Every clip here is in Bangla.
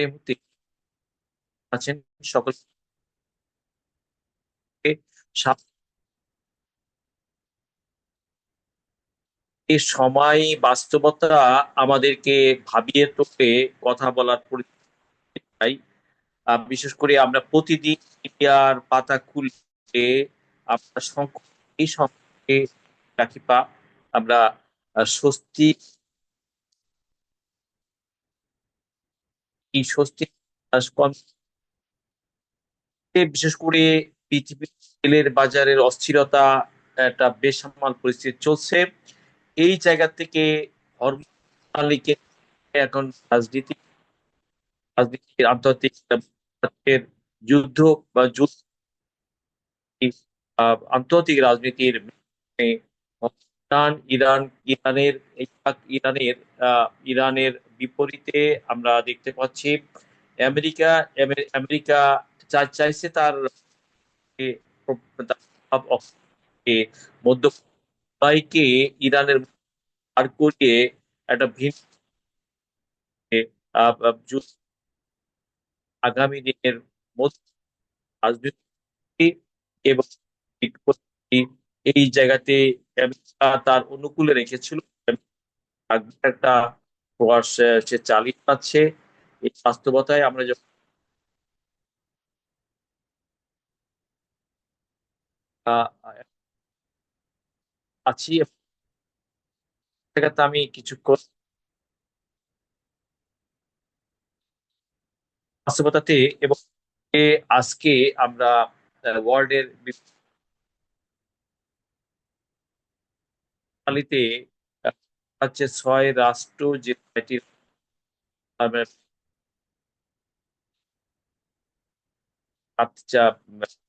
এই মুহূর্তে আছেন সকলকে সা- এই সময় বাস্তবতা আমাদেরকে ভাবিয়ে তোলে কথা বলার পরিচয়। বিশেষ করে আমরা প্রতিদিন মিডিয়ার পাতা খুলে আমরা এই সম্পর্কে রাখি পা আমরা স্বস্তি এই স্বস্তি বিশেষ করে পৃথিবীর তেলের বাজারের অস্থিরতা একটা বেসামাল পরিস্থিতি চলছে। এই জায়গা থেকে হরমোন মালিকের এখন রাজনীতির আন্তর্জাতিক যুদ্ধ বা যুদ্ধ আন্তর্জাতিক রাজনীতির ইরানের বিপরীতে আমরা দেখতে পাচ্ছি আমেরিকা আমেরিকা চাইছে তার মধ্যে ইরানের পার করিয়ে একটা ভিন্ন আগামী দিনের মধ্যে রাজনীতি এবং এই জায়গাতে আমেরিকা তার অনুকূলে রেখেছিল। একটা প্রয়াস সে চালিয়ে যাচ্ছে। এই বাস্তবতায় আমরা যখন আহ, আছি জায়গাতে আমি কিছুক্ষণ বাস্তবতাতে এবং আজকে আমরা ওয়ার্ল্ডের বিপণালীতে হচ্ছে 6 রাষ্ট্র যে ছয়টি আমরা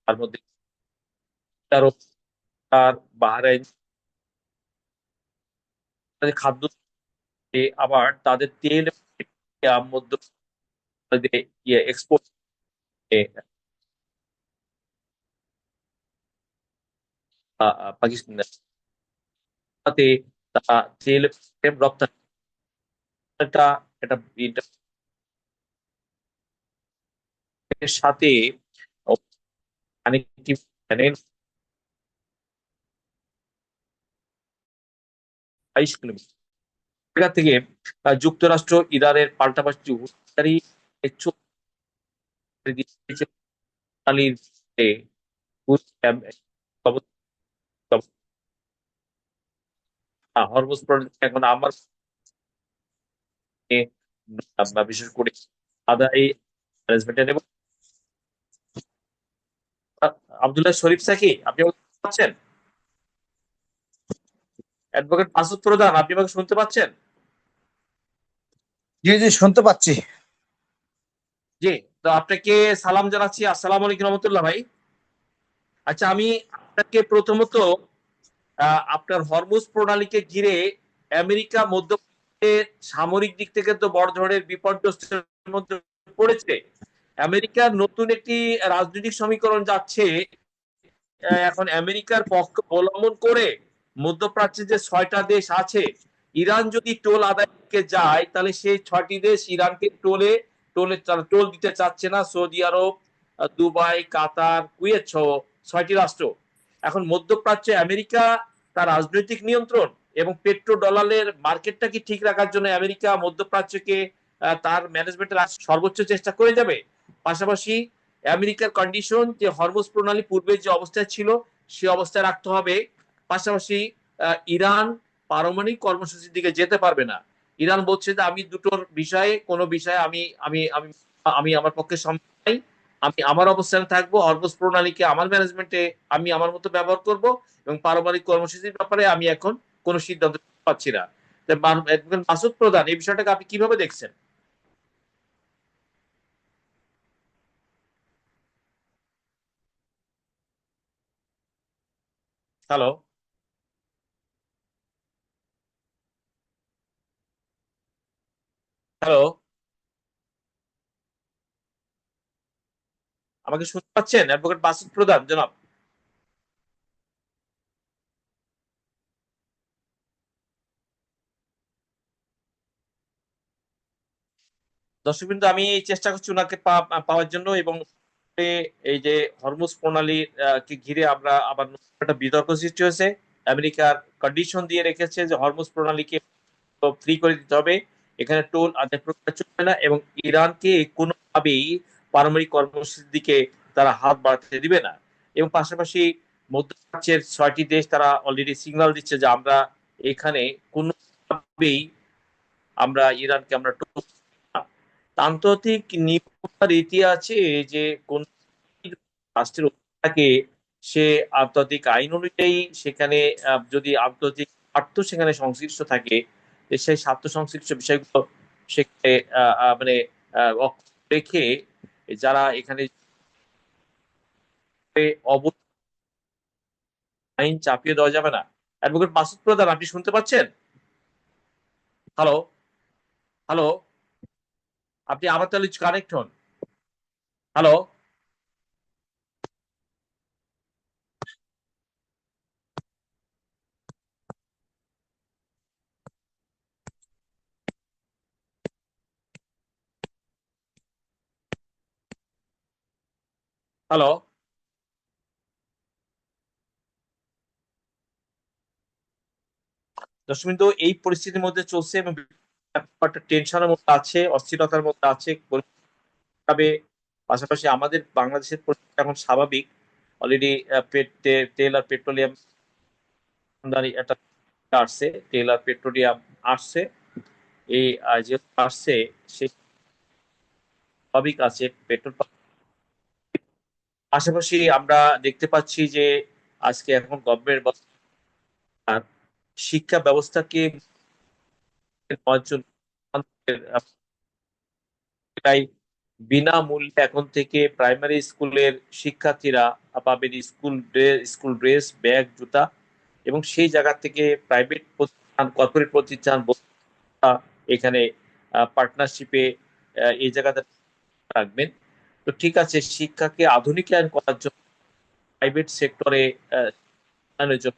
তার মধ্যে কাতার, বাহরাইন তাদের খাদ্য আবার তাদের তেল মধ্য এক্সপোর্ট পাকিস্তান তাতে তেল রপ্তানি এটা এটা এর সাথে কানেক্টিভ চ্যানেল 22 কিলোমিটার জায়গা থেকে যুক্তরাষ্ট্র ইরানের পাল্টাপাল্টি হুঁশিয়ারি দিয়েছে ইতালির যে হরমুজ প্রণালী এখন আমার বিশেষ করে আদায় ম্যানেজমেন্টের এবং আব্দুল্লাহ শরীফ সাকি আপনি আমাকে শুনতে পাচ্ছেন? অ্যাডভোকেট মাসুদ প্রধান আপনি আমাকে শুনতে পাচ্ছেন? জি জি, শুনতে পাচ্ছি। জি। তো আপনাকে সালাম জানাচ্ছি, আসসালামু আলাইকুম রহমতুল্লাহ ভাই। আচ্ছা, আমি আপনাকে প্রথমত আপনার হরমুজ প্রণালীকে ঘিরে আমেরিকা মধ্যপ্রাচ্যে সামরিক দিক থেকে তো বড় ধরনের বিপর্যস্তের মধ্যে পড়েছে। আমেরিকার নতুন একটি রাজনৈতিক সমীকরণ যাচ্ছে। এখন আমেরিকার পক্ষ অবলম্বন করে মধ্যপ্রাচ্যে যে 6টা দেশ আছে, ইরান যদি টোল আদায়কে যায় তাহলে সেই 6টি দেশ ইরানকে টোল দিতে চাচ্ছে না। সৌদি আরব, দুবাই, কাতার, কুয়েত সহ 6টি রাষ্ট্র। এখন মধ্যপ্রাচ্যে আমেরিকা তার রাজনৈতিক নিয়ন্ত্রণ এবং পেট্রো ডলারের মার্কেটটাকে ঠিক রাখার জন্য আমেরিকা মধ্যপ্রাচ্যকে তার ম্যানেজমেন্টের সর্বোচ্চ চেষ্টা করে যাবে। পাশাপাশি আমেরিকার কন্ডিশন যে হরমুজ প্রণালী পূর্বে যে অবস্থায় ছিল সে অবস্থায় রাখতে হবে। পাশাপাশি ইরান পারমাণবিক কর্মসূচির দিকে যেতে পারবে না। ইরান বলছে যে আমি দুটোর বিষয়ে কোনো বিষয়ে আমি আমি আমি আমি আমার পক্ষে সম্মত নাই। আমি আমার অবস্থানে থাকবো, হরমুজ প্রণালীকে আমার ম্যানেজমেন্টে আমি আমার মতো ব্যবহার করব এবং পারমাণবিক কর্মসূচির ব্যাপারে আমি এখন কোনো সিদ্ধান্ত পাচ্ছি না। মাসুদ প্রধান, এই বিষয়টাকে আপনি কিভাবে দেখছেন? হ্যালো, হ্যালো, আমাকে শুনতে পাচ্ছেন অ্যাডভোকেট মাসুদ প্রধান জনাব? দর্শকবৃন্দ, আমি চেষ্টা করছি ওনাকে পাওয়ার জন্য, এবং এই যে হরমুজ প্রণালী কে ঘিরে আমরা আবার নতুন একটা বিতর্ক সৃষ্টি হয়েছে। আমেরিকার কন্ডিশন দিয়ে রেখেছে যে হরমুজ প্রণালীকে ফ্রি করে দিতে হবে, এখানে টোল আদায় প্রক্রিয়া চলবে না, এবং ইরানকে কোনোভাবেই পারমাণবিক কর্মসূচির দিকে তারা হাত বাড়াতে দিবে না। এবং পাশাপাশি মধ্যপ্রাচ্যের 6টি দেশ তারা অলরেডি সিগন্যাল দিচ্ছে যে আমরা এখানে কোনোভাবেই আমরা ইরানকে আমরা টোল না। আন্তর্জাতিক নিরাপত্তার রীতি আছে যে কোন রাষ্ট্রের থাকে, সে আন্তর্জাতিক আইন অনুযায়ী সেখানে যদি আন্তর্জাতিক স্বার্থ সেখানে সংশ্লিষ্ট থাকে, সেই স্বার্থ সংশ্লিষ্ট বিষয়গুলো সেখানে মানে রেখে যারা এখানে আইন চাপিয়ে দেওয়া যাবে না। অ্যাডভোকেট মাসুদ প্রধান, আপনি শুনতে পাচ্ছেন? হ্যালো, হ্যালো, আপনি আবার তাহলে কানেক্ট হন। Hello, hello. দর্শক বিন্দু, এই পরিস্থিতির মধ্যে চলছে এবং একটা টেনশনের মধ্যে আছে, অস্থিরতার মধ্যে আছে ভাবে। পাশাপাশি আমাদের বাংলাদেশের পরিস্থিতি এখন স্বাভাবিক। অলরেডি তেল আর পেট্রোলিয়াম আমদানি একটা আসছে, তেল আর পেট্রোলিয়াম আসছে। এই যে আসছে সে স্বাভাবিক আছে পেট্রোল। পাশাপাশি আমরা দেখতে পাচ্ছি যে আজকে এখন গভর্নমেন্ট শিক্ষা ব্যবস্থাকে নেওয়ার জন্য তাই বিনামূল্যে এখন থেকে প্রাইমারি স্কুলের শিক্ষার্থীরা পাবেন স্কুল ড্রেস, ব্যাগ, জুতা, এবং সেই জায়গা থেকে প্রাইভেট প্রতিষ্ঠান, কর্পোরেট প্রতিষ্ঠান এখানে পার্টনারশিপে এই জায়গাতে রাখবেন। তো ঠিক আছে, শিক্ষাকে আধুনিকায়ন করার জন্য প্রাইভেট সেক্টরে জন্য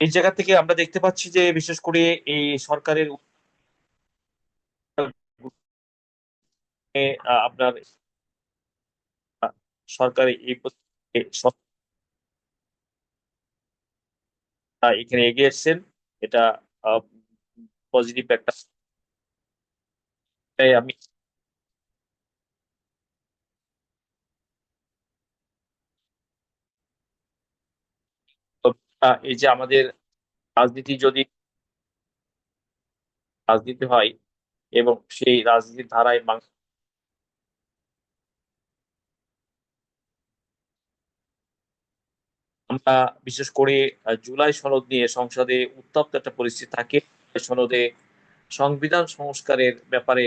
এই জায়গা থেকে আমরা দেখতে পাচ্ছি যে বিশেষ করে এই সরকারের আপনার সরকার এই এখানে এগিয়ে এসেছেন। এটা পজিটিভ একটা। তাই আমি এই যে আমাদের রাজনীতি যদি রাজনীতি হয় এবং সেই রাজনীতির ধারায় আমরা বিশেষ করে জুলাই সনদ নিয়ে সংসদে উত্তপ্ত একটা পরিস্থিতি থাকে। সনদে সংবিধান সংস্কারের ব্যাপারে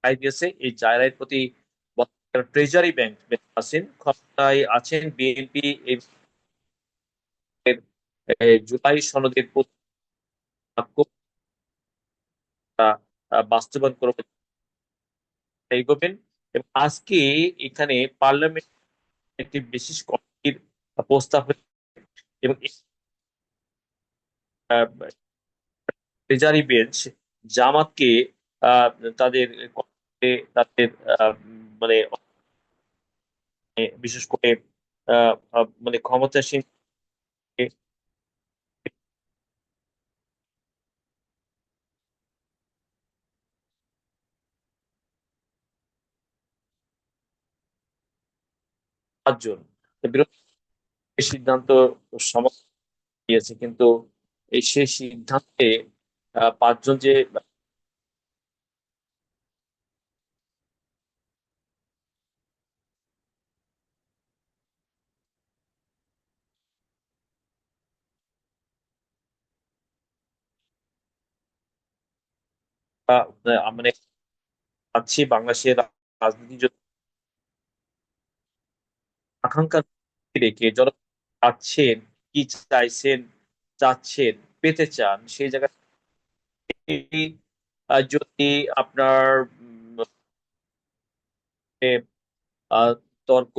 রায় দিয়েছে। এই রায়ের প্রতি ট্রেজারি ব্যাংক আছেন, ক্ষমতায় আছেন বিএনপি, জুলাই সনদের প্রতি বাস্তবায়ন করবে এগোবেন। এবং আজকে এখানে পার্লামেন্ট একটি বিশেষ কমিটির প্রস্তাব এবং ট্রেজারি বেঞ্চ জামাতকে আহ, তাদের তাদের মানে বিশেষ করে মানে ক্ষমতাসীন 5 জন বিরোধী সিদ্ধান্ত সমর্থন দিয়েছে, কিন্তু এই সেই সিদ্ধান্তে 5 জন যে মানে পাচ্ছি বাংলাদেশের রাজনীতি যদি আকাঙ্ক্ষা রেখে জন চাচ্ছেন, কি চাইছেন, চাচ্ছেন, পেতে চান, সেই জায়গায় যদি আপনার এ, আহ, তর্ক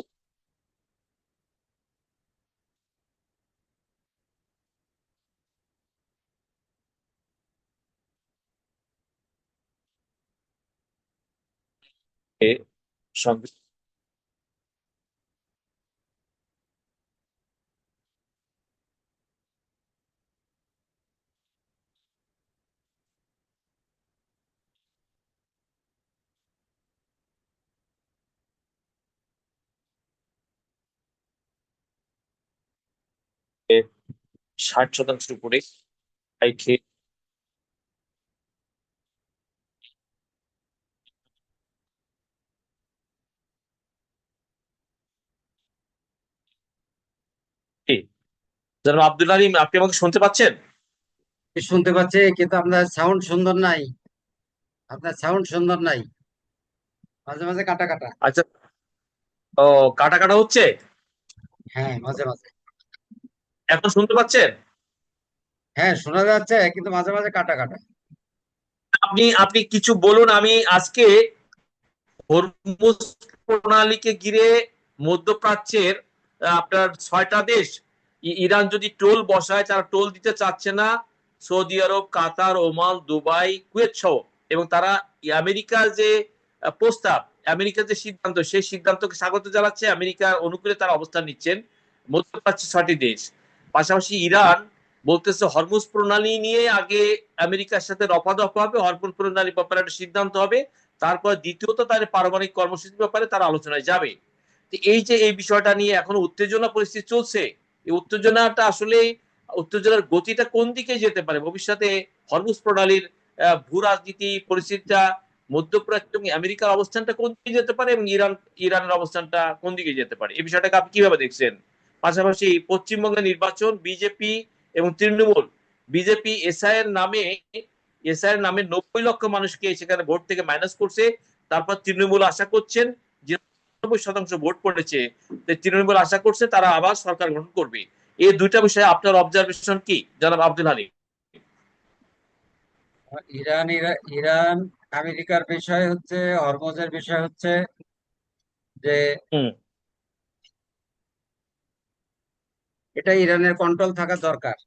সঙ্গে এ 60% উপরে রেখে জনাব আব্দুল আলিম, আপনি আমাকে শুনতে পাচ্ছেন? শুনতে পাচ্ছি, কিন্তু আপনার সাউন্ড সুন্দর নাই। আপনার সাউন্ড সুন্দর নাই, মাঝে মাঝে কাটা কাটা। আচ্ছা। ও, কাটা কাটা হচ্ছে। হ্যাঁ, মাঝে মাঝে। এখন শুনতে পাচ্ছেন? হ্যাঁ, শোনা যাচ্ছে, কিন্তু মাঝে মাঝে কাটা কাটা। আপনি আপনি কিছু বলুন। আমি আজকে হরমুজ প্রণালীকে ঘিরে মধ্যপ্রাচ্যের আপনার 6টা দেশ, ইরান যদি টোল বসায়, তারা টোল দিতে চাচ্ছে না। সৌদি আরব, কাতার, ওমান, দুবাই, কুয়েত সহ। এবং তারা আমেরিকার যে প্রস্তাব, আমেরিকার যে সিদ্ধান্ত, সেই সিদ্ধান্তকে স্বাগত জানাচ্ছে, আমেরিকার অনুকূলে তারা অবস্থান নিচ্ছেন মধ্যপ্রাচ্যের 6টি দেশ। পাশাপাশি ইরান বলতেছে হরমুজ প্রণালী নিয়ে আগে আমেরিকার সাথে রফাদফা হবে, হরমুজ প্রণালী ব্যাপারে একটা সিদ্ধান্ত হবে, তারপর দ্বিতীয়ত তার পারমাণবিক কর্মসূচির ব্যাপারে তারা আলোচনায় যাবে। এই যে এই বিষয়টা নিয়ে এখন উত্তেজনা পরিস্থিতি চলছে, এই উত্তেজনাটা আসলে, উত্তেজনার গতিটা কোন দিকে যেতে পারে ভবিষ্যতে? হরমুজ প্রণালীর ভূ রাজনীতি পরিস্থিতিটা, মধ্যপ্রাচ্য এবং আমেরিকার অবস্থানটা কোন দিকে যেতে পারে, এবং ইরানের অবস্থানটা কোন দিকে যেতে পারে, এই বিষয়টাকে আপনি কিভাবে দেখছেন? পাশাপাশি পশ্চিমবঙ্গের নির্বাচন, বিজেপি এবং তৃণমূল, বিজেপি এসআইয়ের নামে 90 লক্ষ মানুষকে সেখানে ভোট থেকে মাইনাস করছে। তারপর তৃণমূল আশা করছেন যে 90% ভোট পড়েছে, তৃণমূল আশা করছে তারা আবার সরকার গঠন করবে। এই দুইটা বিষয়ে আপনার অবজারভেশন কি, জনাব আব্দুল হালিম? ইরান আমেরিকার বিষয় হচ্ছে, হরমুজের বিষয় হচ্ছে যে হুম। এটা ইরানের কন্ট্রোল থাকা দরকার।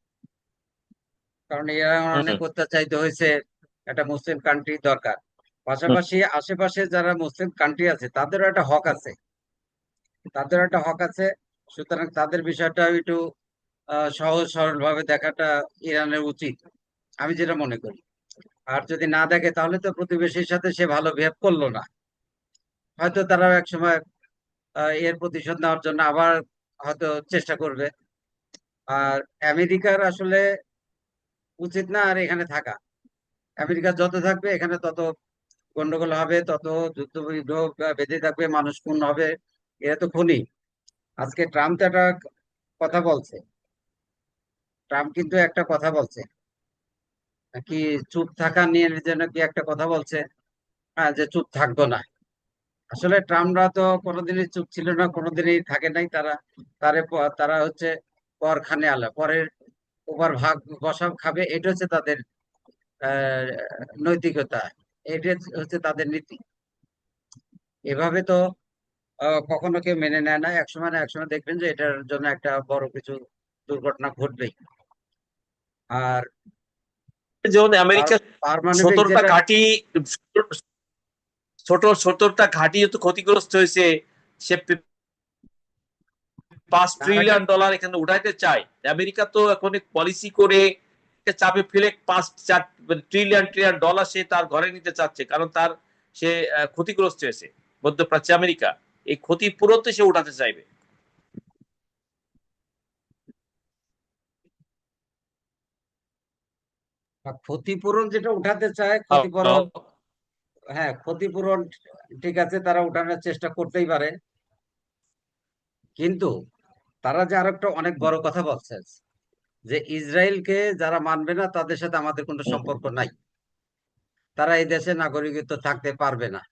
কারণ ইরান হুম। অনেক অত্যাচারিত হয়েছে, একটা মুসলিম কান্ট্রি দরকার। হুম। পাশাপাশি আশেপাশে যারা মুসলিম কান্ট্রি আছে তাদেরও একটা হক আছে, তাদেরও একটা হক আছে। সুতরাং তাদের বিষয়টা একটু সহজ সরল ভাবে দেখাটা ইরানের উচিত, আমি যেটা মনে করি। আর যদি না দেখে তাহলে তো প্রতিবেশীর সাথে সে ভালো বিহেভ করলো না, হয়তো তারাও এক সময় এর প্রতিশোধ নেওয়ার জন্য আবার হয়তো চেষ্টা করবে। আর আমেরিকার আসলে উচিত না আর এখানে থাকা। আমেরিকা যত থাকবে এখানে তত গন্ডগোল হবে, তত যুদ্ধ বিগ্রহ বেঁধে থাকবে, মানুষ খুন হবে। এরা তো খুনি। আজকে ট্রাম্প তো একটা কথা বলছে, ট্রাম্প কিন্তু একটা কথা বলছে, কি চুপ থাকা নিয়ে যেন কি একটা কথা বলছে। হ্যাঁ, যে চুপ থাকবো না। আসলে ট্রাম্পরা তো কোনোদিনই চুপ ছিল না, কোনোদিনই থাকে নাই তারা। তারা হচ্ছে পর খানে আলা, পরের ওপর ভাগ বসা খাবে, এটা হচ্ছে তাদের আহ নৈতিকতা, এটা হচ্ছে তাদের নীতি। এভাবে তো কখনো কেউ মেনে নেয় না। একসময় না একসময় দেখবেন যে এটার জন্য একটা বড় কিছু দুর্ঘটনা ঘটবেই। আর যেমন আমেরিকা পারমাণবিক 17টা যেটা, ঘাঁটি, ছোট 17টা ঘাঁটি যত ক্ষতিগ্রস্ত হয়েছে, সে $5 ট্রিলিয়ন এখানে উঠাইতে চায়। আমেরিকা তো এখন পলিসি করে চাপে ফেলে 5-4 ট্রিলিয়ন সে তার ঘরে নিতে চাচ্ছে, কারণ তার সে ক্ষতিগ্রস্ত হয়েছে মধ্যপ্রাচ্যে আমেরিকা। এই ক্ষতির পূরণ তো সে উঠাতে চাইবে। ক্ষতিপূরণ যেটা উঠাতে চায়, হ্যালো। ক্ষতিপূরণ, হ্যাঁ ক্ষতিপূরণ ঠিক আছে, তারা উঠানোর চেষ্টা করতেই পারে। কিন্তু তারা যে আরেকটা অনেক বড় কথা বলছে, যে ইসরায়েলকে যারা মানবে না তাদের সাথে আমাদের কোনো সম্পর্ক নাই, তারা এই দেশে নাগরিকত্ব থাকতে পারবে না,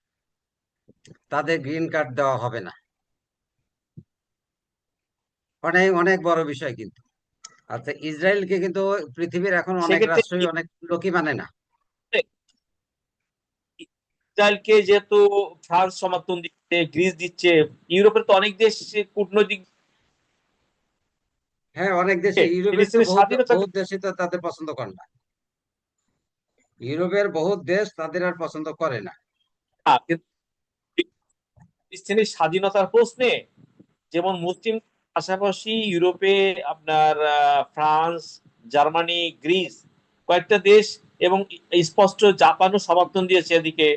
তাদের গ্রিন কার্ড দেওয়া হবে না। অনেক অনেক বড় বিষয় কিন্তু। আচ্ছা, ইসরায়েলকে কিন্তু পৃথিবীর এখন অনেক সেক্ষেত্রে রাষ্ট্রই অনেক লোকই মানে না। ইসরায়েলকে যেহেতু ফ্রান্স সমর্থন দিচ্ছে, গ্রিস দিচ্ছে, ইউরোপের তো অনেক দেশ কূটনৈতিক হ্যাঁ, অনেক দেশে, ইউরোপের তো ফিলিস্তিনের বহুত স্বাধীনতা। বহুত দেশই তো তাদের পছন্দ করে না। ইউরোপের বহুত দেশ তাদের আর পছন্দ করে না। কিন্তু ফিলিস্তিনের স্বাধীনতার প্রশ্নে যেমন মুসলিম পাশাপাশি ইউরোপে আপনার ফ্রান্স, জার্মানি, গ্রিস কয়েকটা দেশ এবং স্পষ্ট জাপানও সমর্থন দিয়েছে এদিকে।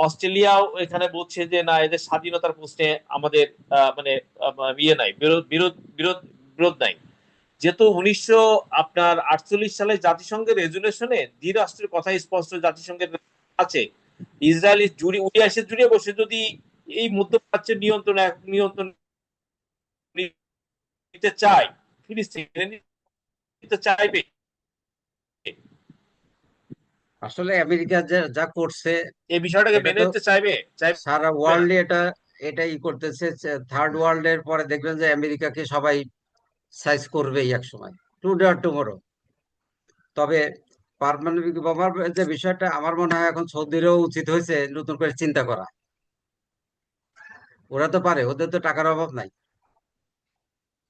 অস্ট্রেলিয়াও এখানে বলছে যে না, এদের স্বাধীনতার প্রশ্নে আমাদের মানে ইয়ে নাই, বিরোধ বিরোধ বিরোধ বিরোধ নাই। যেহেতু 1948 সালে জাতিসংঘের রেজুলেশনে দ্বিরাষ্ট্রের কথা স্পষ্ট জাতিসংঘের আছে। ইসরায়েল জুড়ে উড়ে এসে জুড়ে বসে যদি এই মধ্যপ্রাচ্যের নিয়ন্ত্রণ নিতে চায়, ফিলিস্তিন নিতে চাইবে। আসলে আমেরিকা যা যা করছে, এই বিষয়টাকে এটা মেনে তো নিতে চাইবে চাইবে সারা না। ওয়ার্ল্ডে এটাই করতেছে। থার্ড ওয়ার্ল্ডের পরে দেখবেন যে আমেরিকাকে সবাই সাইজ করবেই এক সময়, টুডে আর টুমরো। তবে পারমাণবিক বোমার যে বিষয়টা, আমার মনে হয় এখন সৌদিরও উচিত হয়েছে নতুন করে চিন্তা করা। ওরা তো পারে, ওদের তো টাকার অভাব নাই,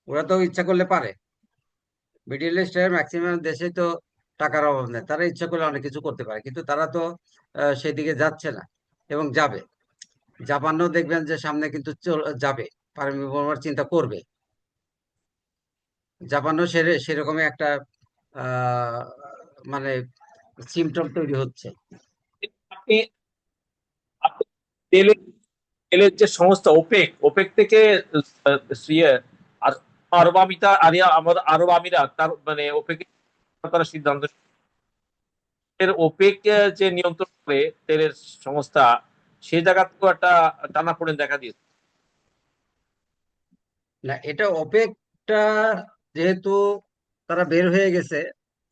ওরা তো ইচ্ছা করলে পারে। মিডিল ইস্টের ম্যাক্সিমাম দেশে তো টাকার অভাব নেই, তারা ইচ্ছা করলে অনেক কিছু করতে পারে, কিন্তু তারা তো সেদিকে যাচ্ছে না এবং যাবে। জাপানও দেখবেন যে সামনে কিন্তু যাবে, পারমাণবিক বোমার চিন্তা করবে। জাপানও সেরকমই একটা আহ মানে সিমটম তৈরি হচ্ছে। আপনি আপনি তেলের তেলের যে সংস্থা ওপেক, ওপেক থেকে আহ, ইয়ে, আর আরব আমিরা আমাদের আরব আমিরাত তার মানে ওপেক তারা সিদ্ধান্ত এর ওপেক যে নিয়ন্ত্রণ করে তেলের সংস্থা, সেই জায়গা থেকেও একটা টানাপোড়েন দেখা দিয়েছে। না, এটা ওপেকটা যেহেতু তারা বের হয়ে গেছে,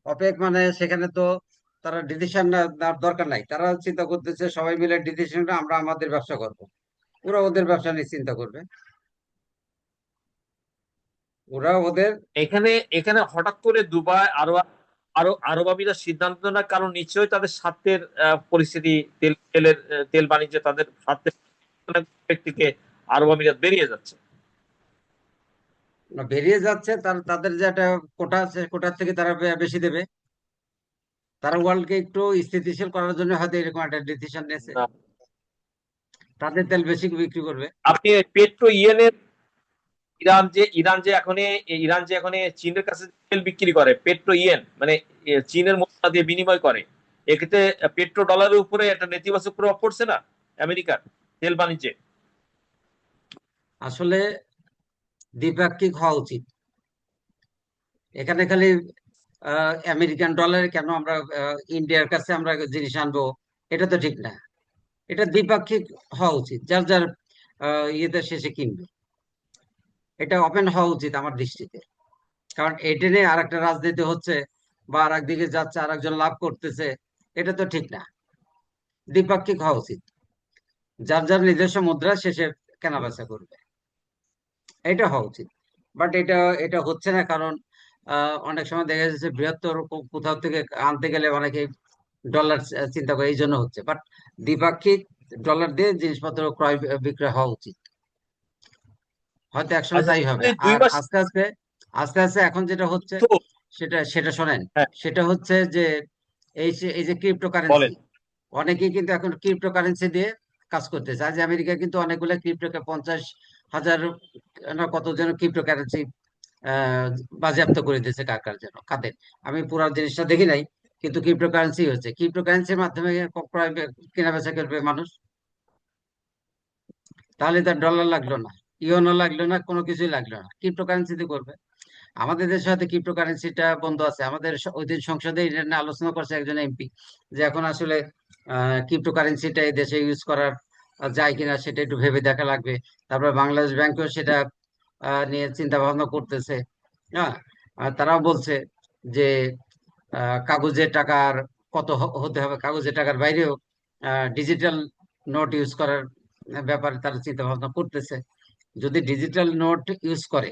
ওপেক মানে সেখানে তো তারা ডিসিশন নেওয়ার দরকার নাই, তারা চিন্তা করতেছে সবাই মিলে ডিসিশনটা আমরা আমাদের ব্যবসা করব। ওরা ওদের ব্যবসা নিয়ে চিন্তা করবে, ওরা ওদের। এখানে এখানে হঠাৎ করে দুবাই আরব আমিরাত সিদ্ধান্ত নেওয়ার কারণ নিশ্চয়ই তাদের স্বার্থের পরিস্থিতি, তেল বাণিজ্যে তাদের স্বার্থের থেকে আরব আমিরাত বেরিয়ে যাচ্ছে। বেরিয়ে যাচ্ছে, তাদের যে একটা কোটা আছে, কোটার থেকে তারা বেশি দেবে। তারা ওয়ার্ল্ডকে একটু স্থিতিশীল করার জন্য হয়তো এরকম একটা ডিসিশন নিয়েছে, না, তাদের তেল বেশি বিক্রি করবে। আপনি পেট্রো ইয়েনের ইরান যে এখন চীনের কাছে তেল বিক্রি করে পেট্রো ইয়েন মানে চীনের মুদ্রা দিয়ে বিনিময় করে, এক্ষেত্রে পেট্রো ডলারের উপরে একটা নেতিবাচক প্রভাব পড়ছে না আমেরিকার তেল বাণিজ্যে? আসলে দ্বিপাক্ষিক হওয়া উচিত। এখানে খালি আমেরিকান ডলারে কেন আমরা ইন্ডিয়ার কাছে আমরা জিনিস আনবো, এটা তো ঠিক না। এটা দ্বিপাক্ষিক হওয়া উচিত, যার যার ইয়েতে শেষে কিনবে। এটা ওপেন হওয়া উচিত আমার দৃষ্টিতে। কারণ এটা নিয়ে আর একটা রাজনীতি হচ্ছে, বা আর একদিকে যাচ্ছে, আর একজন লাভ করতেছে, এটা তো ঠিক না। দ্বিপাক্ষিক হওয়া উচিত, যার যার নিজস্ব মুদ্রা শেষে কেনা বেচা করবে, এটা হওয়া উচিত। বাট এটা এটা হচ্ছে না, কারণ অনেক সময় দেখা যাচ্ছে বৃহত্তর কোথাও থেকে আনতে গেলে অনেকে ডলার চিন্তা করে, এই জন্য হচ্ছে। বাট দ্বিপাক্ষিক ডলার দিয়ে জিনিসপত্র ক্রয় বিক্রয় হওয়া উচিত, হয়তো একসময় আচ্ছা, তাই হবে। দুই আর মাস আস্তে আস্তে আস্তে আস্তে এখন যেটা হচ্ছে, তো সেটা সেটা শোনেন। হ্যাঁ, সেটা হচ্ছে যে এই যে ক্রিপ্টোকারেন্সি, বলেন। অনেকেই কিন্তু এখন ক্রিপ্টোকারেন্সি দিয়ে কাজ করতেছে। আজ আমেরিকা কিন্তু অনেকগুলো 50,000 না কত যেন ক্রিপ্টোকারেন্সি আহ বাজেয়াপ্ত করে দিয়েছে, কার কার যেন কাদের। আমি পুরো জিনিসটা দেখি নাই, কিন্তু ক্রিপ্টোকারেন্সি হচ্ছে, ক্রিপ্টোকারেন্সির মাধ্যমে ক্রয় কেনা বেচা করবে মানুষ। তাহলে তার ডলার লাগলো না, ইওনো লাগলো না, কোনো কিছুই লাগলো না, ক্রিপ্টোকারেন্সিতে করবে। আমাদের দেশে হয়তো ক্রিপ্টোকারেন্সিটা বন্ধ আছে। আমাদের ওই দিন সংসদে এটা নিয়ে আলোচনা করছে একজন এমপি, যে এখন আসলে ক্রিপ্টোকারেন্সিটা এই দেশে ইউজ করার যায় কিনা সেটা একটু ভেবে দেখা লাগবে। তারপরে বাংলাদেশ ব্যাংকও সেটা নিয়ে চিন্তা ভাবনা করতেছে। হ্যাঁ, আর তারাও বলছে যে কাগজের টাকার কত হতে হবে, কাগজের টাকার বাইরেও ডিজিটাল নোট ইউজ করার ব্যাপারে তারা চিন্তা ভাবনা করতেছে। যদি ডিজিটাল নোট ইউজ করে,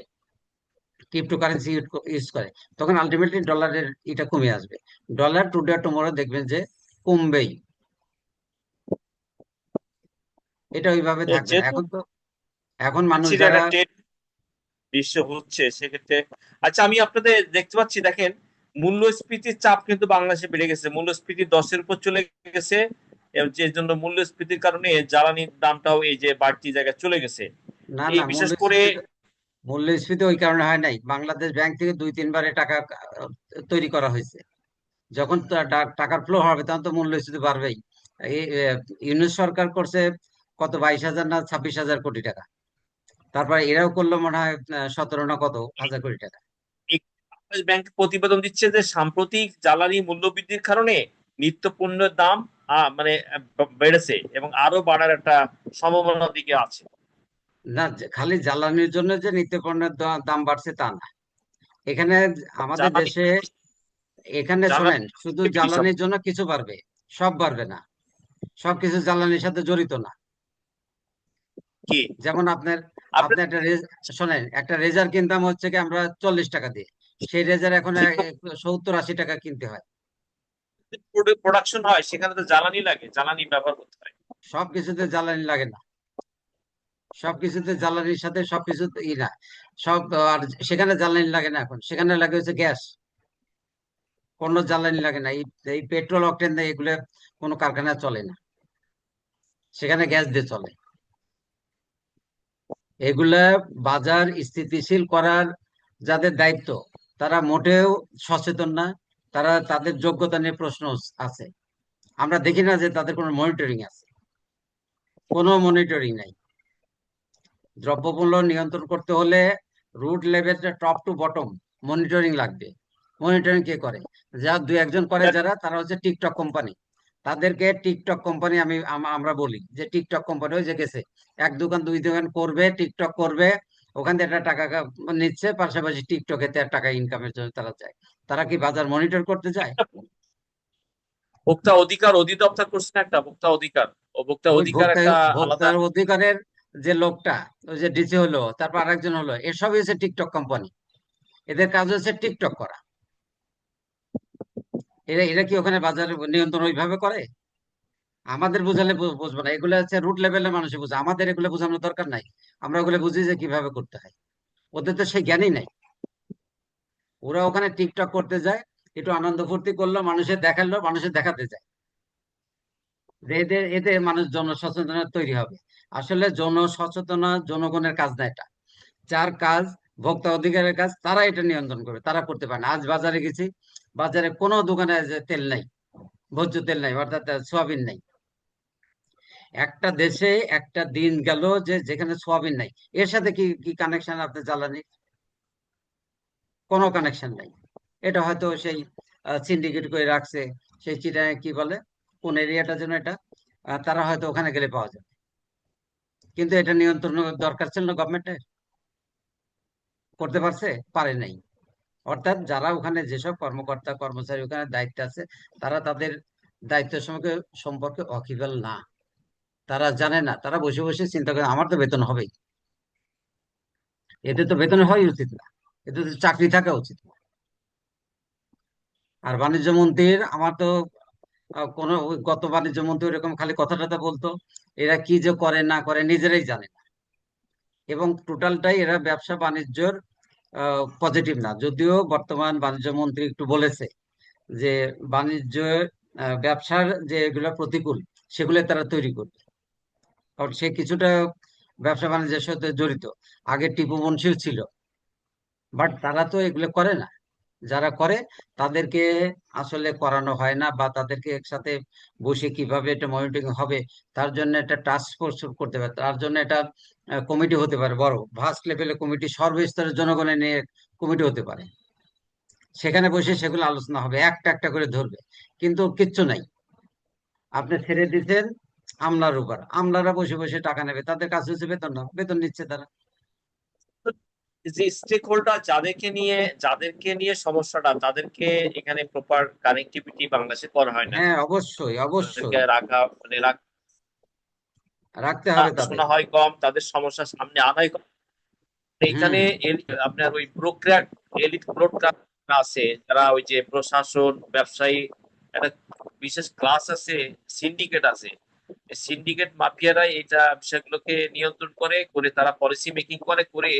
ক্রিপ্টোকারেন্সি ইউজ করে, তখন আলটিমেটলি ডলারের এটা কমে আসবে। ডলার টুডে টুমোরো দেখবেন যে কমবেই, এটা ওইভাবে তো থাকবে না। যেহেতু এখন মানুষ দেখছি যে যারা, একটা ট্রেড বিশ্ব হচ্ছে সেক্ষেত্রে, আচ্ছা আমি আপনাদের দেখতে পাচ্ছি দেখেন মূল্যস্ফীতির চাপ কিন্তু বাংলাদেশে বেড়ে গেছে, মূল্যস্ফীতি 10-এর উপর চলে গেছে, এবং যে জন্য মূল্যস্ফীতির কারণে জ্বালানির দামটাও এই যে বাড়তি জায়গায় চলে গেছে না এই না, বিশেষ করে। মূল্যস্ফীতি ওই কারণে হয় নাই, বাংলাদেশ ব্যাংক থেকে 2-3 বারে টাকা তৈরি করা হয়েছে। যখন টাকার ফ্লো হবে তখন তো মূল্যস্ফীতি বাড়বেই। এই ইউনূস সরকার করছে কত, 22,000 না 26,000 কোটি টাকা, তারপরে এরাও করলো মনে হয় 17 না কত হাজার কোটি টাকা। বাংলাদেশ ব্যাংক প্রতিবেদন দিচ্ছে যে সাম্প্রতিক জ্বালানি মূল্য বৃদ্ধির কারণে নিত্য পণ্যের দাম মানে বেড়েছে এবং আরো বাড়ার একটা সম্ভাবনার দিকে আছে। না, খালি জ্বালানির জন্য যে নিত্য পণ্যের দাম বাড়ছে তা না, এখানে আমাদের জ্বালানি দেশে, এখানে শোনেন, জ্বালানি শুধু কি সব জ্বালানির জন্য কিছু বাড়বে, সব বাড়বে না, সবকিছু জ্বালানির সাথে জড়িত না। কি যেমন আপনার, আপনার আপনি একটা শোনেন, একটা রেজার কিনতাম হচ্ছে কি আমরা 40 টাকা দিয়ে, সেই রেজার এখন 70-80 টাকা কিনতে হয়। প্রোডাকশন হয় সেখানে তো জ্বালানি লাগে, জ্বালানি ব্যবহার করতে হয়। সবকিছুতে জ্বালানি লাগে না, সবকিছুতে জ্বালানির সাথে সবকিছু ই না, সব। আর সেখানে জ্বালানি লাগে না, এখন সেখানে লাগে হচ্ছে গ্যাস, কোনো জ্বালানি লাগে না। এই এই পেট্রোল অকটেন দিয়ে এগুলো কোনো কারখানা চলে না, সেখানে গ্যাস দিয়ে চলে। এগুলা বাজার স্থিতিশীল করার যাদের দায়িত্ব, তারা মোটেও সচেতন না, তারা, তাদের যোগ্যতা নিয়ে প্রশ্ন আছে। আমরা দেখি না যে তাদের কোনো মনিটরিং আছে, কোনো মনিটরিং নাই। দ্রব্যমূল্য নিয়ন্ত্রণ করতে হলে root level, top to bottom monitoring লাগবে। মনিটরিং কে করে? যা দুই একজন করে, যারা, তারা হচ্ছে টিকটক কোম্পানি। তাদেরকে টিকটক কোম্পানি, আমরা বলি যে টিকটক কোম্পানি ওই যে গেছে, এক দোকান দুই দোকান করবে, টিকটক করবে, ওখান থেকে একটা টাকা নিচ্ছে, পাশাপাশি টিকটকে টাকা ইনকামের জন্য তারা যায়। তারা কি বাজার মনিটর করতে যায়? ভোক্তা অধিকার অধিদপ্তর করছে না একটা ভোক্তা অধিকার, ও ভোক্তা ওই অধিকার একটা আলাদা। ভোক্তার অধিকারের যে লোকটা, ওই যে ডিসি হলো, তারপর আরেকজন হলো, এসবই হচ্ছে টিকটক কোম্পানি। এদের কাজ হচ্ছে টিকটক করা। এরা এরা কি ওখানে বাজার নিয়ন্ত্রণ ওইভাবে করে? আমাদের বুঝালে বুঝবো না, এগুলো হচ্ছে রুট লেভেলের মানুষ বুঝে, আমাদের এগুলো বোঝানোর দরকার নাই। আমরা ওগুলো বুঝি যে কিভাবে করতে হয়, ওদের তো সেই জ্ঞানই নাই। ওরা ওখানে টিকটক করতে যায়, একটু আনন্দ ফুর্তি করলো, মানুষের দেখালো, মানুষের দেখাতে যায় যে এদের এতে মানুষ জনসচেতনতা তৈরি হবে। আসলে জনসচেতনতা জনগণের কাজ না এটা, যার কাজ ভোক্তা অধিকারের কাজ, তারা এটা নিয়ন্ত্রণ করবে, তারা করতে পারে না। আজ বাজারে গেছি, বাজারে কোনো দোকানে যে তেল নাই, ভোজ্য তেল নাই, অর্থাৎ সোয়াবিন নাই। একটা দেশে একটা দিন গেল যে যেখানে সোয়াবিন নাই, এর সাথে কি কি কানেকশন আপনার জ্বালানি? কোনো কানেকশন নাই। এটা হয়তো সেই সিন্ডিকেট করে রাখছে, সেই চিটা কি বলে, কোন এরিয়াটা যেন এটা, তারা হয়তো ওখানে গেলে পাওয়া যায়। কিন্তু এটা নিয়ন্ত্রণ দরকার ছিল না গভর্নমেন্টের, করতে পারছে? পারে নাই। অর্থাৎ যারা ওখানে, যেসব কর্মকর্তা কর্মচারী ওখানে দায়িত্বে আছে, তারা তাদের দায়িত্বের সম্পর্কে সম্পর্কে ওয়াকিবহাল না, তারা জানে না, তারা বসে বসে চিন্তা করে আমার তো বেতন হবেই। এতে তো বেতন হওয়াই উচিত না, এতে তো চাকরি থাকা উচিত না। আর বাণিজ্য মন্ত্রীর, আমার তো কোনো, ওই গত বাণিজ্য মন্ত্রী এরকম খালি কথা টথা বলতো, এরা কি যে করে না করে নিজেরাই জানে না। এবং টোটালটাই এরা ব্যবসা বাণিজ্যর পজিটিভ না, যদিও বর্তমান বাণিজ্য মন্ত্রী একটু বলেছে যে বাণিজ্য, ব্যবসার যে এগুলো প্রতিকূল, সেগুলো তারা তৈরি করবে। কারণ সে কিছুটা ব্যবসা বাণিজ্যের সাথে জড়িত, আগে টিপু মুনশিও ছিল, বাট তারা তো এগুলো করে না। যারা করে তাদেরকে আসলে করানো হয় না, বা তাদেরকে একসাথে বসে কিভাবে এটা মনিটরিং হবে, তার জন্য একটা টাস্ক ফোর্স করতে পারে, তার জন্য একটা কমিটি হতে পারে, বড় ভাস্ট লেভেলের কমিটি, সর্বস্তরের জনগণের নিয়ে কমিটি হতে পারে। সেখানে বসে সেগুলো আলোচনা হবে, একটা একটা করে ধরবে। কিন্তু কিচ্ছু নাই, আপনি ছেড়ে দিচ্ছেন আমলার উপর, আমলারা বসে বসে টাকা নেবে, তাদের কাজ হচ্ছে বেতন, না বেতন নিচ্ছে তারা। যে স্টেক হোল্ডার যাদেরকে নিয়ে সমস্যাটা, তাদেরকে এখানে প্রপার কানেক্টিভিটি বাংলাদেশে করা হয় না, হ্যাঁ, অবশ্যই তাদেরকে অবশ্যই রাখা মানে রাখতে হবে তাদের। শোনা হয় কম, তাদের সমস্যা সামনে আনাই কম, হুম। এখানে আপনার ওই ব্রোক্রাট, এলিট ব্রোক্রাট আছে, যারা ওই যে প্রশাসন, ব্যবসায়ী, একটা বিশেষ ক্লাস আছে, সিন্ডিকেট আছে। সিন্ডিকেট মাফিয়ারা এটা বিষয়গুলোকে নিয়ন্ত্রণ করে করে তারা পলিসি মেকিং করে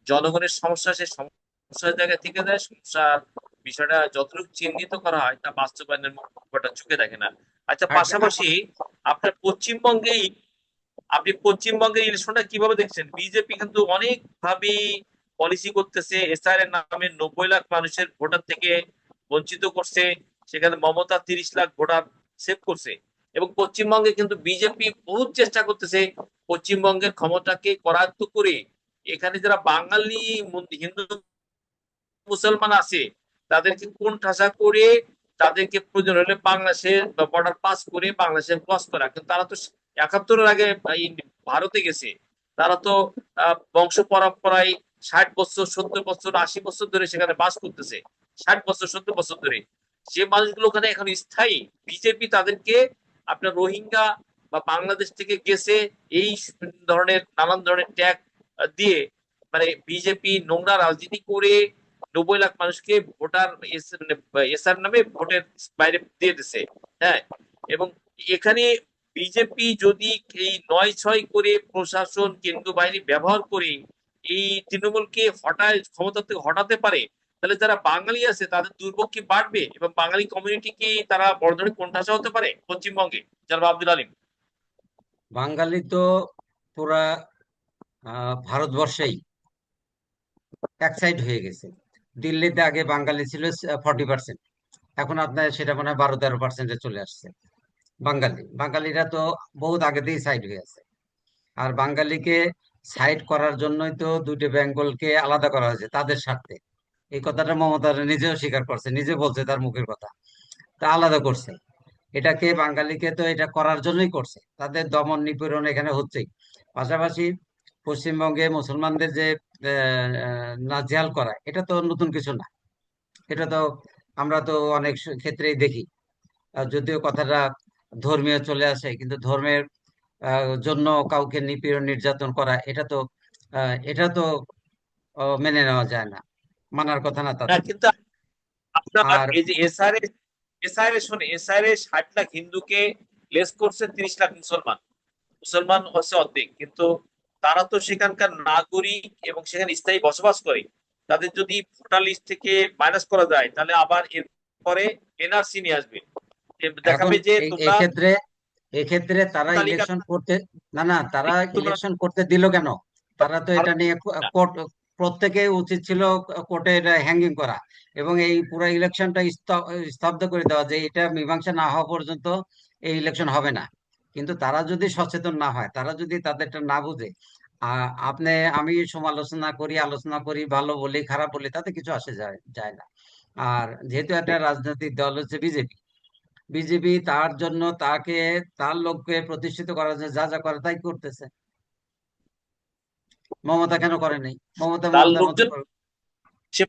জনগণের সমস্যা, সে সমস্যার জায়গা থেকে দেয়। সমস্যার বিষয়টা যতটুকু চিহ্নিত করা হয় তা বাস্তবায়নের ব্যাপারটা চোখে দেখে না। আচ্ছা, আর পাশাপাশি আপনার পশ্চিমবঙ্গেই, আপনি পশ্চিমবঙ্গের ইলেকশনটা কিভাবে দেখছেন? বিজেপি কিন্তু অনেক ভাবে পলিসি করতেছে, এসআর এর নামে 90 লাখ মানুষের ভোটার থেকে বঞ্চিত করছে। সেখানে মমতা 30 লাখ ভোটার সেভ করছে। এবং পশ্চিমবঙ্গে কিন্তু বিজেপি বহুত চেষ্টা করতেছে পশ্চিমবঙ্গের ক্ষমতাকে করায়ত্ত করে এখানে যারা বাঙালি হিন্দু মুসলমান আছে তাদেরকে কোন ঠাসা করে তাদেরকে প্রয়োজন হলে বাংলাদেশের বর্ডার পাস করে বাংলাদেশে ক্রস করা। কিন্তু তারা তো 71-এর আগে ভারতে গেছে। তারা তো বংশ পরম্পরায় 60 বছর, 70 বছর, 80 বছর ধরে সেখানে বাস করতেছে। 60 বছর, 70 বছর ধরে যে মানুষগুলো ওখানে এখন স্থায়ী। বিজেপি তাদেরকে আপনার রোহিঙ্গা বা বাংলাদেশ থেকে গেছে এই ধরনের নানান ধরনের ট্যাগ দিয়ে, মানে বিজেপি নোংরা রাজনীতি করে 90 লাখ মানুষকে ভোটার এসআর নামে ভোটের বাইরে দিয়ে দিছে। হ্যাঁ, এবং এখানে বিজেপি যদি এই 9-6 করে প্রশাসন, কেন্দ্রীয় বাহিনী ব্যবহার করে এই তৃণমূলকে হটায়, ক্ষমতা থেকে হটাতে পারে, তাহলে যারা বাঙালি আছে তাদের দুর্ভোগ কি বাড়বে এবং বাঙালি কমিউনিটি কি তারা বড় ধরনের কোণঠাসা হতে পারে পশ্চিমবঙ্গে? জনাব আব্দুল আলিম। বাঙালি তো পুরা ভারতবর্ষেই এক সাইড হয়ে গেছে। দিল্লিতে আগে বাঙালি ছিল 40%, এখন আপনার সেটা মনে হয় 12-13%-এ চলে আসছে। বাঙালিরা তো বহুত আগেতেই সাইড হয়ে আছে। আর বাঙালিকে সাইড করার জন্যই তো দুইটা বেঙ্গলকে আলাদা করা হয়েছে তাদের স্বার্থে। এই কথাটা মমতা নিজেও স্বীকার করছে, নিজে বলছে তার মুখের কথা। তা আলাদা করছে, এটাকে বাঙালিকে তো এটা করার জন্যই করছে, তাদের দমন নিপীড়ন এখানে হচ্ছেই। পাশাপাশি পশ্চিমবঙ্গে মুসলমানদের যে নাজেহাল করা, এটা তো নতুন কিছু না। এটা তো আমরা তো অনেক ক্ষেত্রেই দেখি। যদিও কথাটা ধর্মীয় চলে আসে, কিন্তু ধর্মের জন্য কাউকে নিপীড়ন নির্যাতন করা, এটা তো মেনে নেওয়া যায় না, মানার কথা না হ্যাঁ, তাদের। কিন্তু আপনার আর এই যে এসআইআর শুনে, এসআইআর 60 লাখ হিন্দুকে লেস করছে 30 লাখ মুসলমান। মুসলমান হচ্ছে অর্ধেক, কিন্তু তারা তো সেখানকার নাগরিক এবং সেখানে স্থায়ী বসবাস করে। তাদের যদি ভোটার লিস্ট থেকে মাইনাস করা যায় তাহলে আবার এরপরে এনআরসি নিয়ে আসবে, এখন দেখাবে যে তোমরা এক্ষেত্রে এক্ষেত্রে তারা তালিকা, ইলেকশন করতে, না না, তারা তোমরা ইলেকশন করতে দিল কেন? তারা তো এটা ভারত নিয়ে না। কোর্ট, প্রত্যেকেই উচিত ছিল কোর্টে এটা হ্যাঙ্গিং করা এবং এই পুরো ইলেকশনটা স্তব্ধ করে দেওয়া, যে এটা মীমাংসা না হওয়া পর্যন্ত এই ইলেকশন হবে না। কিন্তু তারা যদি সচেতন না হয়, তারা যদি তাদেরটা না বুঝে, আপনি আমি সমালোচনা করি, আলোচনা করি, ভালো বলি, খারাপ বলি, তাতে কিছু আসে যায় যায় না। আর যেহেতু একটা রাজনৈতিক দল হচ্ছে বিজেপি, বিজেপি তার জন্য তাকে, তার লোককে প্রতিষ্ঠিত করার জন্য যা যা করে তাই করতেছে। মমতা কেন করে নাই? মমতা তার মমতার মতো লোকজন করে। সে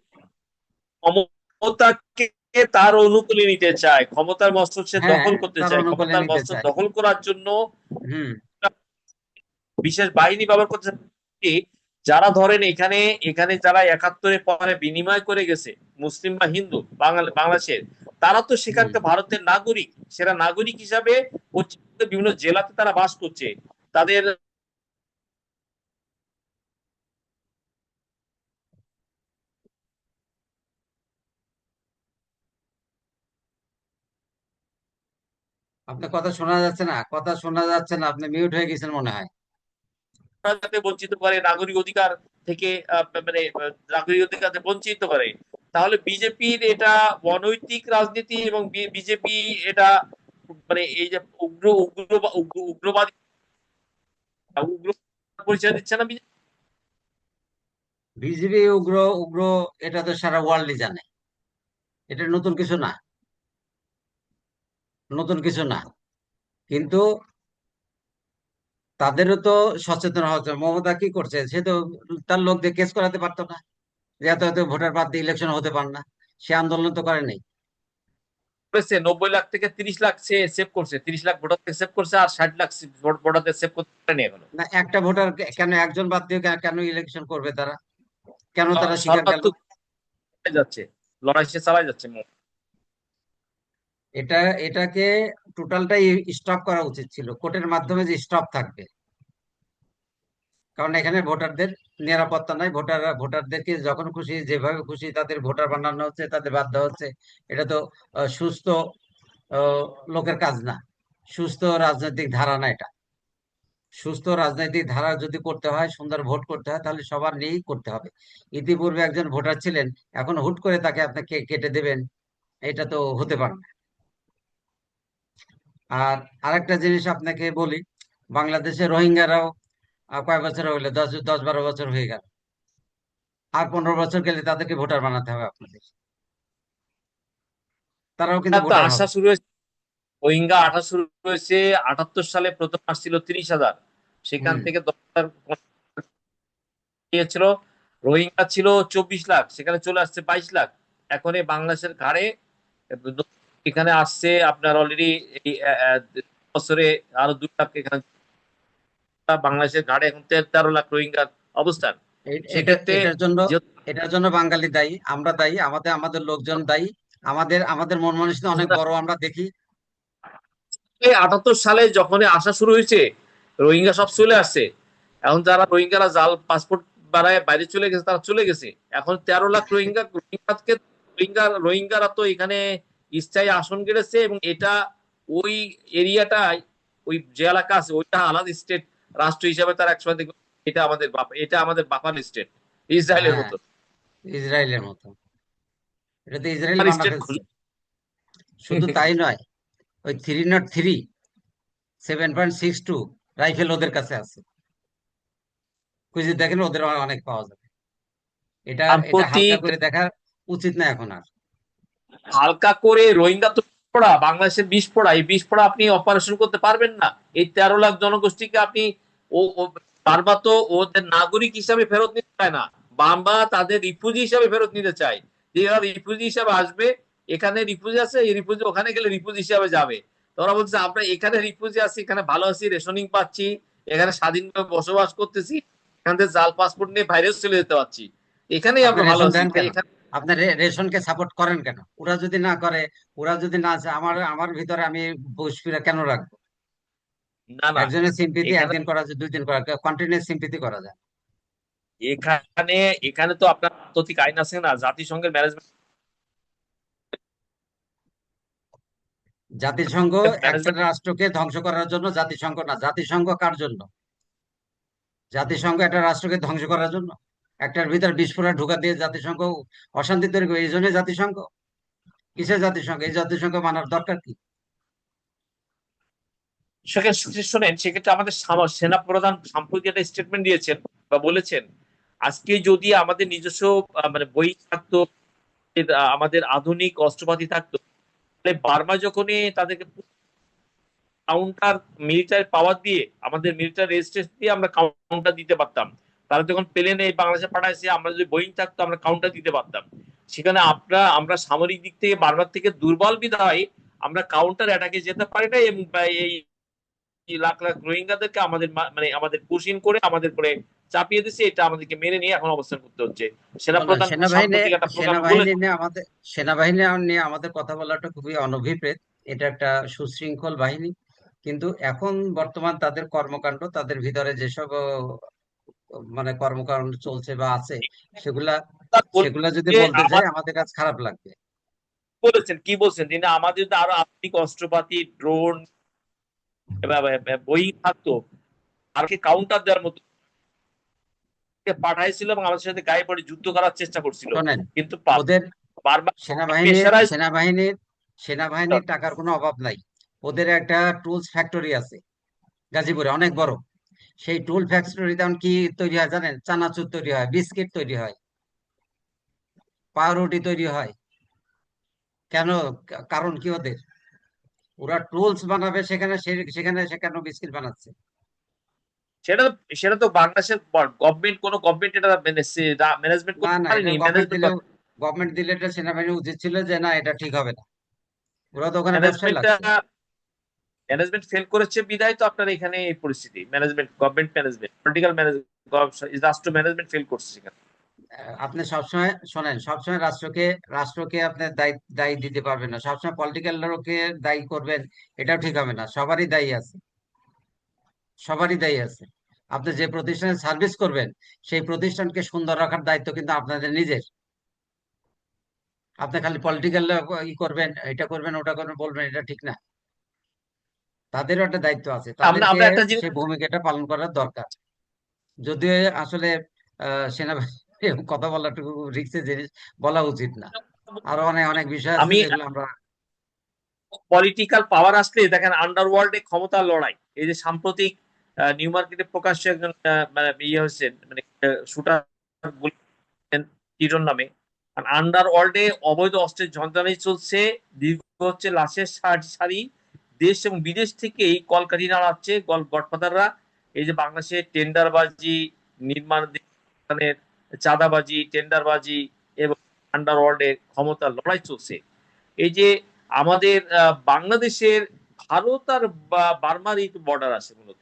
ক্ষমতাকে তার অনুকূলে নিতে চায়, ক্ষমতার মস্তক সে হ্যাঁ, দখল করতে তার চায়। অনুকূলে ক্ষমতার নিতে মস্তক চায়। দখল করার জন্য হুম। বিশেষ বাহিনী ব্যবহার করতে চায়। যারা ধরেন এখানে এখানে যারা 71-এর পরে বিনিময় করে গেছে, মুসলিম বা হিন্দু, বাংলাদেশের, তারা তো হুম। সেখানকার ভারতের নাগরিক। সেরা নাগরিক হিসাবে পশ্চিমবঙ্গের বিভিন্ন জেলাতে তারা বাস করছে। তাদের আপনার কথা শোনা যাচ্ছে না, কথা শোনা যাচ্ছে না, আপনি মিউট হয়ে গেছেন মনে হয়। যাতে বঞ্চিত করে নাগরিক অধিকার থেকে, মানে নাগরিক অধিকার থেকে বঞ্চিত করে, তাহলে বিজেপির এটা অনৈতিক রাজনীতি এবং বিজেপি এটা মানে এই যে উগ্রবাদী উগ্র পরিচয় দিচ্ছে না বিজেপি? বিজেপি উগ্র, উগ্র, এটা তো সারা ওয়ার্ল্ডই জানে। এটা নতুন কিছু না, নতুন কিছু না। কিন্তু তাদেরও তো সচেতন হওয়া উচিত। মমতা কি করছে? সে তো তার লোক দিয়ে কেস করাতে পারতো না, যে এত এত ভোটার বাদ দিয়ে ইলেকশন হতে পার না? সে আন্দোলন তো করে নাই। করেছে 90 লাখ থেকে 30 লাখ সে সেভ করছে, 30 লাখ ভোটার থেকে সেভ করছে, আর 60 লাখ ভোটারদের সেভ করতে পারেনি এখনো। না, একটা ভোটার কেন একজন বাদ দিয়ে কেন ইলেকশন করবে তারা? কেন তারা শিকার সরকার গেল? তো চালাই যাচ্ছে, লড়াই সে চালাই যাচ্ছে। এটা এটাকে টোটালটাই স্টপ করা উচিত ছিল, কোর্টের মাধ্যমে যে স্টপ থাকবে। কারণ এখানে ভোটারদের নিরাপত্তা নাই, ভোটারদেরকে যখন খুশি যেভাবে খুশি তাদের ভোটার বানানো হচ্ছে, তাদের বাদ দেওয়া হচ্ছে। এটা তো সুস্থ আহ, লোকের কাজ না, সুস্থ রাজনৈতিক ধারা না এটা। সুস্থ রাজনৈতিক ধারা যদি করতে হয়, সুন্দর ভোট করতে হয়, তাহলে সবার নিয়েই করতে হবে। ইতিপূর্বে একজন ভোটার ছিলেন, এখন হুট করে তাকে আপনাকে কেটে দেবেন, এটা তো হতে পারে না। আর আরেকটা জিনিস আপনাকে বলি, বাংলাদেশে রোহিঙ্গারাও কয় বছর হইলো, 10-12 বছর হয়ে গেল। আর 15 বছর গেলে তাদেরকে ভোটার বানাতে হবে আপনাদের। তারাও কিন্তু তো ভোটার আসা হবে। শুরু হয়েছে, রোহিঙ্গা আসা শুরু হয়েছে 78 সালে, প্রথম আসছিল 30,000, সেখান হুম। থেকে 10,000 গিয়েছিল। রোহিঙ্গা ছিল 24 লাখ, সেখানে চলে আসছে 22 লাখ। এখন এই বাংলাদেশের ঘাড়ে এখানে আসছে আপনার অলরেডি এই বছরে আরো 2 লাখ এখানে, বাংলাদেশের ঘাড়ে এখন 13 লাখ রোহিঙ্গার অবস্থান। সেক্ষেত্রে এটার জন্য যে বাঙালি দায়ী, আমরা দায়ী, আমাদের আমাদের লোকজন দায়ী। আমাদের আমাদের মন মানসিকতা অনেক বড়, আমরা দেখি। 78 সালে যখন আসা শুরু হয়েছে, রোহিঙ্গা সব চলে আসছে। এখন যারা রোহিঙ্গারা জাল পাসপোর্ট বাড়ায় বাইরে চলে গেছে তারা চলে গেছে। এখন 13 লাখ রোহিঙ্গারা তো এখানে স্থায়ী আসন গেড়েছে, এবং এটা ওই এরিয়াটাই, ওই যে এলাকা আছে ওইটা আলাদা স্টেট রাষ্ট্র হিসাবে তারা একসময় দেখবে এটা আমাদের বাপার স্টেট, ইসরায়েলের হ্যাঁ, মতো ইসরায়েলের মতো। এটা তো ইসরায়েল বানা স্টেট ফেলছে। খুঁজে। শুধু তাই নয়, ওই 303, 7.62 রাইফেল ওদের কাছে আছে। খুঁজে দেখেন, ওদের অনেক পাওয়া যাবে। এটা এটা হালকা সাম্প্রতিক করে দেখা উচিত না এখন আর। হালকা করে রোহিঙ্গা তো পড়া, বাংলাদেশের 20 পড়া, এই 20 পড়া আপনি অপারেশন করতে পারবেন না। এই 13 লাখ জনগোষ্ঠীকে আপনি বারবার তো ওদের নাগরিক হিসাবে ফেরত নিতে চায় না, বারবা তাদের রিফিউজি হিসাবে ফেরত নিতে চায়। যে রিফিউজি হিসাবে আসবে, এখানে রিফিউজি আছে, এই রিফিউজি ওখানে গেলে রিফিউজি হিসাবে যাবে। তোরা বলছে আমরা এখানে রিফিউজি আছি, এখানে ভালো আছি, রেশনিং পাচ্ছি, এখানে স্বাধীনভাবে বসবাস করতেছি, এখান থেকে জাল পাসপোর্ট নিয়ে বাইরেও চলে যেতে পারছি, এখানেই আপনি আমরা ভালো রেশন আছি দেন ভাই কেন? এখানে। আপনার রেশনকে সাপোর্ট করেন কেন? ওরা যদি না করে, ওরা যদি না চায়, আমার আমার ভিতরে আমি বসপিরা কেন রাখবো? না না, একজনের সিম্পিতি এখানে একদিন করা যায়, 2 দিন করা, কন্টিনিউয়াস সিম্পিতি করা যায়। এখানে এখানে তো আপনার আন্তর্জাতিক আইন আছে না, জাতিসংঘের ম্যানেজমেন্ট জাতিসংঘ একটা ম্যানেজমেন্ট রাষ্ট্রকে ধ্বংস করার জন্য, জাতিসংঘ না। জাতিসংঘ কার জন্য? জাতিসংঘ একটা রাষ্ট্রকে ধ্বংস করার জন্য। একটার ভিতর বিস্ফোরণ ঢোকা দিয়ে জাতিসংঘ অশান্তি তৈরি করে, এই জন্যই জাতিসংঘ। কিসের জাতিসংঘ? এই জাতিসংঘ মানার দরকার কি? শোনেন, সেক্ষেত্রে আমাদের সেনা প্রধান সাম্প্রতিক একটা স্টেটমেন্ট দিয়েছেন বা বলেছেন, আজকে যদি আমাদের নিজস্ব মানে বই থাকতো, আমাদের আধুনিক অস্ত্রপাতি থাকতো, তাহলে বার্মা যখনই তাদেরকে কাউন্টার মিলিটারি পাওয়ার দিয়ে, আমাদের মিলিটারি রেজিস্ট্রেশন দিয়ে আমরা কাউন্টার দিতে পারতাম। তারা যখন প্লেনে বাংলাদেশে পাঠাইছে, আমরা যদি বোয়িং থাকতো আমরা কাউন্টার দিতে পারতাম। সেখানে আমরা সামরিক দিক থেকে বার্মার থেকে দুর্বল বিধায় আমরা কাউন্টার অ্যাটাকে যেতে পারি না, এবং এই লাখ লাখ রোহিঙ্গাদেরকে আমাদের মানে আমাদের পুশিন করে আমাদের করে চাপিয়ে দিচ্ছে, এটা আমাদেরকে মেনে নিয়ে এখন অবস্থান করতে হচ্ছে। শোনো, সেনাপ্রধান সেনাবাহিনী সাম্প্রতিক একটা প্রোগ্রামে সেনাবাহিনী বলেছেন। নিয়ে আমাদের সেনাবাহিনী নিয়ে আমাদের কথা বলাটা খুবই অনভিপ্রেত। এটা একটা সুশৃঙ্খল বাহিনী। কিন্তু এখন বর্তমান তাদের কর্মকাণ্ড, তাদের ভিতরে যেসব মানে কর্মকাণ্ড চলছে বা আছে, সেগুলা সেগুলা যদি বলতে যাই, আমার আমাদের কাছে খারাপ লাগবে। বলেছেন কি বলছেন, তিনি আমাদের যদি আরো আধুনিক অস্ত্রপাতি, ড্রোন বই থাকতো, আর কি কাউন্টার দেওয়ার মতো পাঠাইছিল, এবং আমাদের সাথে গায়ে পড়ে যুদ্ধ করার চেষ্টা করছিল, শোনেন, কিন্তু ওদের বারবার সেনাবাহিনীর প্রেশারাইজ। সেনাবাহিনীর সেনাবাহিনীর টাকার কোনো অভাব নাই। ওদের একটা টুলস ফ্যাক্টরি আছে গাজীপুরে, অনেক বড়। সেই টুল ফ্যাক্টরিতে এখন কি তৈরি হয় জানেন? চানাচুর তৈরি হয়, বিস্কিট তৈরি হয়, পাউরুটি তৈরি হয়। কেন? কারণ কি ওদের? ওরা টুলস বানাবে, সেখানে সেখানে সে কেন বিস্কিট বানাচ্ছে? সেটা তো সেটা তো বাংলাদেশের গভর্নমেন্ট, কোন গভর্নমেন্ট এটা ম্যানেজমেন্ট না করতে না, এটা পারেনি, ম্যানেজমেন্ট। গভর্নমেন্ট দিলে এটা সেনাবাহিনী উচিত ছিল যে না, এটা ঠিক হবে না। ওরা তো ওখানে ব্যবসায় ম্যানেজমেন্টটা লাগছে। ম্যানেজমেন্ট ফেল করেছে বিদায় তো আপনার এখানে এই পরিস্থিতি। Management, government management, political management, রাষ্ট্র ম্যানেজমেন্ট ফেল করছে সেখানে। আপনি সবসময় শোনেন, সবসময় রাষ্ট্রকে আপনি দায়ী দায়ী দিতে পারবেন না, সবসময় পলিটিক্যাল লোককে দায়ী করবেন, এটাও ঠিক হবে না। সবারই দায়ী আছে, সবারই দায়ী আছে। আপনি যে প্রতিষ্ঠানে সার্ভিস করবেন, সেই প্রতিষ্ঠানকে সুন্দর রাখার দায়িত্ব কিন্তু আপনাদের নিজের। আপনি খালি পলিটিক্যাল করবেন, এটা করবেন ওটা করবেন বলবেন, এটা ঠিক না। তাদেরও একটা দায়িত্ব আছে, আমরা তাদেরকে আমরা একটা জিনিস সেই ভূমিকাটা পালন করার দরকার। যদিও আসলে সেনাবাহিনী এরকম কথা বলাটুকু রিস্কের জিনিস, বলা উচিত না। আরো অনেক অনেক বিষয় আছে আমি যেগুলো আমরা। পলিটিক্যাল পাওয়ার আসলে দেখেন আন্ডারওয়ার্ল্ডে ক্ষমতার লড়াই, এই যে সাম্প্রতিক নিউ মার্কেটে প্রকাশ্যে একজন মানে ইয়ে হয়েছেন, মানে শুটার টিরন নামে। আন্ডারওয়ার্ল্ডে অবৈধ অস্ত্রের ঝঞ্ঝানি চলছে, দীর্ঘ হচ্ছে লাশের সারি। দেশ এবং বিদেশ থেকে এই কলকাঠি নাড়াচ্ছে গডফাদাররা। এই যে বাংলাদেশে টেন্ডারবাজি, নির্মাণ চাঁদাবাজি, টেন্ডারবাজি এবং আন্ডারওয়ার্ল্ডে ক্ষমতার লড়াই চলছে। এই যে আমাদের বাংলাদেশের ভারত আর বার্মার এই বর্ডার আছে মূলত,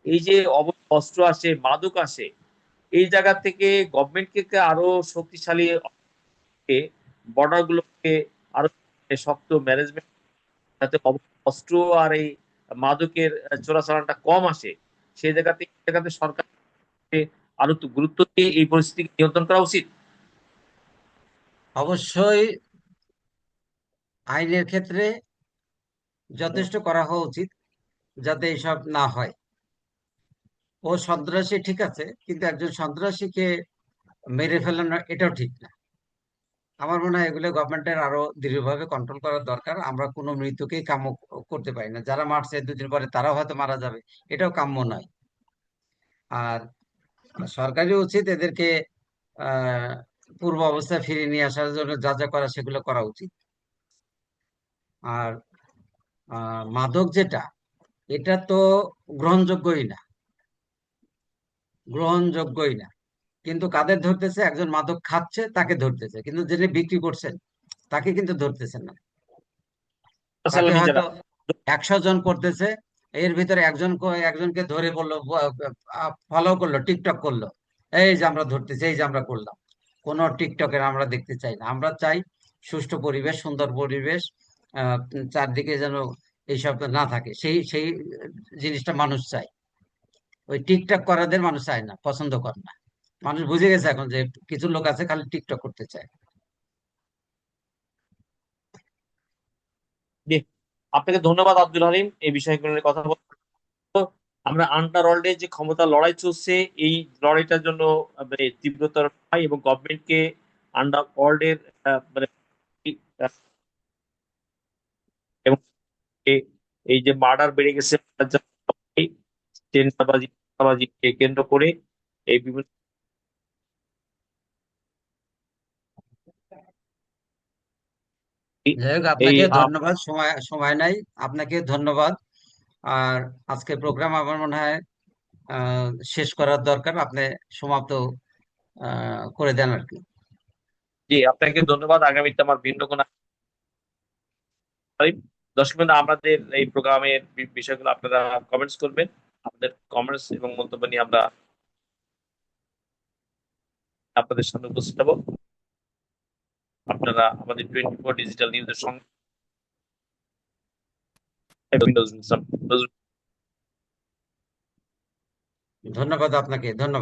এই যে অবৈধ অস্ত্র আসে, মাদক আসে, এই জায়গা থেকে গভর্নমেন্টকে আরো শক্তিশালী বর্ডার গুলোকে আরো শক্ত ম্যানেজমেন্ট, যাতে অস্ত্র আর এই মাদকের চোরাচালানটা কম আসে, সেই জায়গাতে সরকার আরো তো গুরুত্ব দিয়ে এই পরিস্থিতি নিয়ন্ত্রণ করা উচিত। অবশ্যই আইনের ক্ষেত্রে যথেষ্ট করা হওয়া উচিত, যাতে এইসব না হয়। ও সন্ত্রাসী ঠিক আছে, কিন্তু একজন সন্ত্রাসীকে মেরে ফেলানো এটাও ঠিক না। আমার মনে হয় এগুলো গভর্নমেন্টের আরো দৃঢ়ভাবে কন্ট্রোল করার দরকার। আমরা কোনো মৃত্যুকেই কাম্য করতে পারি না। যারা মারছে দুদিন পরে তারাও হয়তো মারা যাবে, এটাও কাম্য নয়। আর সরকারি উচিত এদেরকে আহ পূর্ব অবস্থায় ফিরিয়ে নিয়ে আসার জন্য যা যা করা সেগুলো করা উচিত। আর মাদক যেটা, এটা তো গ্রহণযোগ্যই না, গ্রহণযোগ্যই না। কিন্তু কাদের ধরতেছে? একজন মাদক খাচ্ছে তাকে ধরতেছে, কিন্তু যিনি বিক্রি করছেন তাকে কিন্তু ধরতেছেন না। তাকে হয়তো নিজেরা 100 জন করতেছে, এর ভিতরে একজনকে ধরে বললো, ফলো করলো, টিকটক করলো, এই যে আমরা ধরতেছি, এই যে আমরা করলাম। কোন টিকটকের আমরা দেখতে চাই না। আমরা চাই সুষ্ঠু পরিবেশ, সুন্দর পরিবেশ, আহ চারদিকে যেন এইসব না থাকে, সেই সেই জিনিসটা মানুষ চায়। ওই টিকটক করাদের মানুষ চায় না, পছন্দ করে না। মানুষ বুঝে গেছে এখন যে কিছু লোক আছে খালি টিকটক করতে চায়। জি, আপনাকে ধন্যবাদ আব্দুল হালিম এই বিষয়গুলো নিয়ে কথা বলতে। আমরা আন্ডারওয়ার্ল্ডে যে ক্ষমতা লড়াই চলছে, এই লড়াইটার জন্য মানে তীব্রতর হয় এবং গভর্নমেন্টকে আন্ডারওয়ার্ল্ডের মানে আহ, এবং এই যে মার্ডার বেড়ে গেছে, টেন্ডারবাজিকে কেন্দ্র করে এই বিভিন্ন যাই হোক, এই আপনাকে ধন্যবাদ। সময় সময় নাই, আপনাকে ধন্যবাদ। আর আজকে প্রোগ্রাম আমার মনে হয় আহ, শেষ করার দরকার। আপনি সমাপ্ত করে দেন আর কি। জি, আপনাকে ধন্যবাদ। আগামীতে আমার ভিন্ন কোনো দর্শক বিন্দু, আমাদের এই প্রোগ্রামের বিষয়গুলো আপনারা কমেন্টস করবেন। আপনাদের কমেন্টস এবং মন্তব্য নিয়ে আমরা আপনাদের সামনে উপস্থিত হবো। আপনারা আমাদের 24 ডিজিটাল নিউজের সঙ্গে ধন্যবাদ আপনাকে, ধন্যবাদ।